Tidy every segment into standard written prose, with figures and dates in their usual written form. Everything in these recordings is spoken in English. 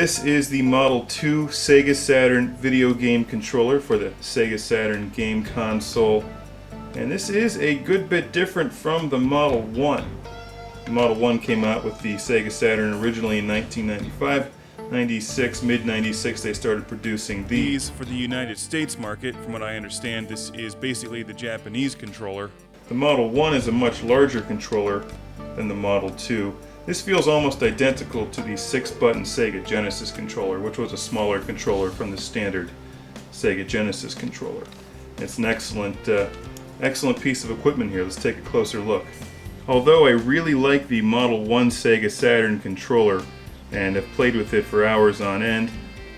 This is the Model 2 Sega Saturn video game controller for the Sega Saturn game console. And this is a good bit different from the Model 1. The Model 1 came out with the Sega Saturn originally in 1995. 96, mid-96 they started producing these for the United States market. From what I understand, this is basically the Japanese controller. The Model 1 is a much larger controller than the Model 2. This feels almost identical to the 6-button Sega Genesis controller, which was a smaller controller from the standard Sega Genesis controller. It's an excellent piece of equipment here. Let's take a closer look. Although I really like the Model 1 Sega Saturn controller and have played with it for hours on end,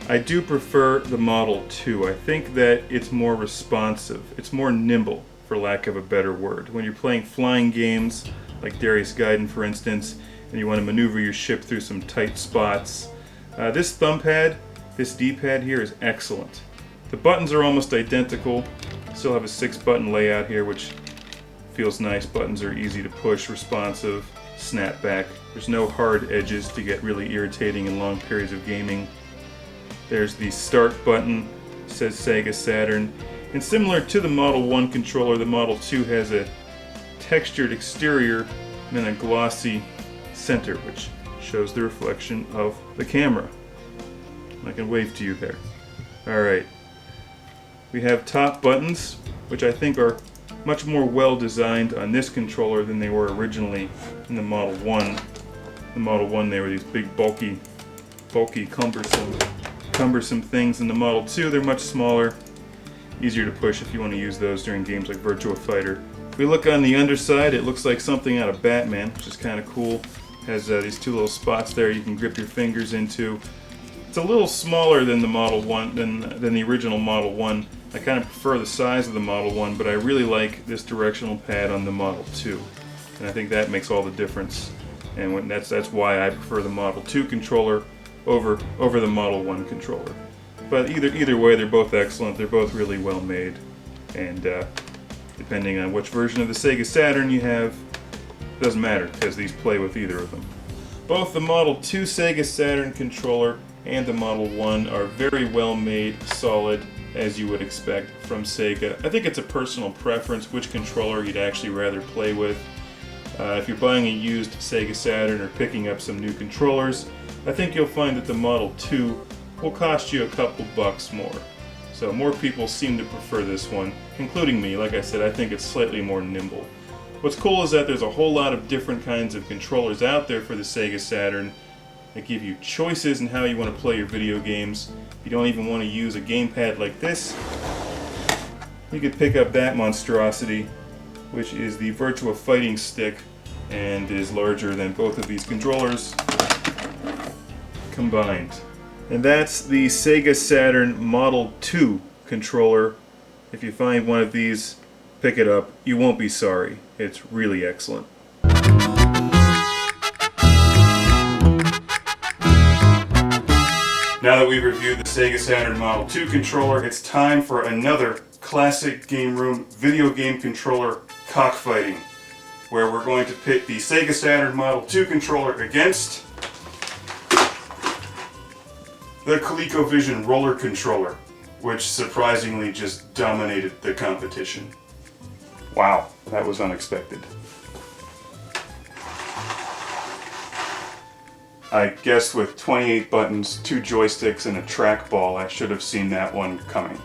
I do prefer the Model 2. I think that it's more responsive. It's more nimble, for lack of a better word. When you're playing flying games, like Darius Gaiden for instance, and you want to maneuver your ship through some tight spots, this thumb pad, this D-pad here is excellent. The buttons are almost identical. Still have a 6-button layout here, which feels nice. Buttons are easy to push, responsive, snap back. There's no hard edges to get really irritating in long periods of gaming. There's the start button, says Sega Saturn. And similar to the Model 1 controller, the Model 2 has a textured exterior and a glossy center, which shows the reflection of the camera. I can wave to you there. Alright. We have top buttons, which I think are much more well designed on this controller than they were originally in the Model 1. The Model 1, they were these big, bulky, cumbersome things. In the Model 2, they're much smaller, easier to push if you want to use those during games like Virtua Fighter. If we look on the underside, it looks like something out of Batman, which is kind of cool. Has these two little spots there you can grip your fingers into. It's a little smaller than the Model 1, than the original Model 1. I kind of prefer the size of the Model 1, but I really like this directional pad on the Model 2. And I think that makes all the difference. And that's why I prefer the Model 2 controller over the Model 1 controller. But either way, they're both excellent. They're both really well made. And depending on which version of the Sega Saturn you have, doesn't matter, because these play with either of them. Both the Model 2 Sega Saturn controller and the Model 1 are very well made, solid, as you would expect from Sega. I think it's a personal preference which controller you'd actually rather play with. If you're buying a used Sega Saturn or picking up some new controllers, I think you'll find that the Model 2 will cost you a couple bucks more. So more people seem to prefer this one, including me. Like I said, I think it's slightly more nimble. What's cool is that there's a whole lot of different kinds of controllers out there for the Sega Saturn that give you choices in how you want to play your video games. If you don't even want to use a gamepad like this, you could pick up that monstrosity, which is the Virtua Fighting Stick, and is larger than both of these controllers combined. And that's the Sega Saturn Model 2 controller. If you find one of these, pick it up. You won't be sorry. It's really excellent. Now that we've reviewed the Sega Saturn Model 2 controller, it's time for another classic game room video game controller cockfighting, where we're going to pit the Sega Saturn Model 2 controller against the ColecoVision roller controller, which surprisingly just dominated the competition. Wow, that was unexpected. I guess with 28 buttons, 2 joysticks, and a trackball, I should have seen that one coming.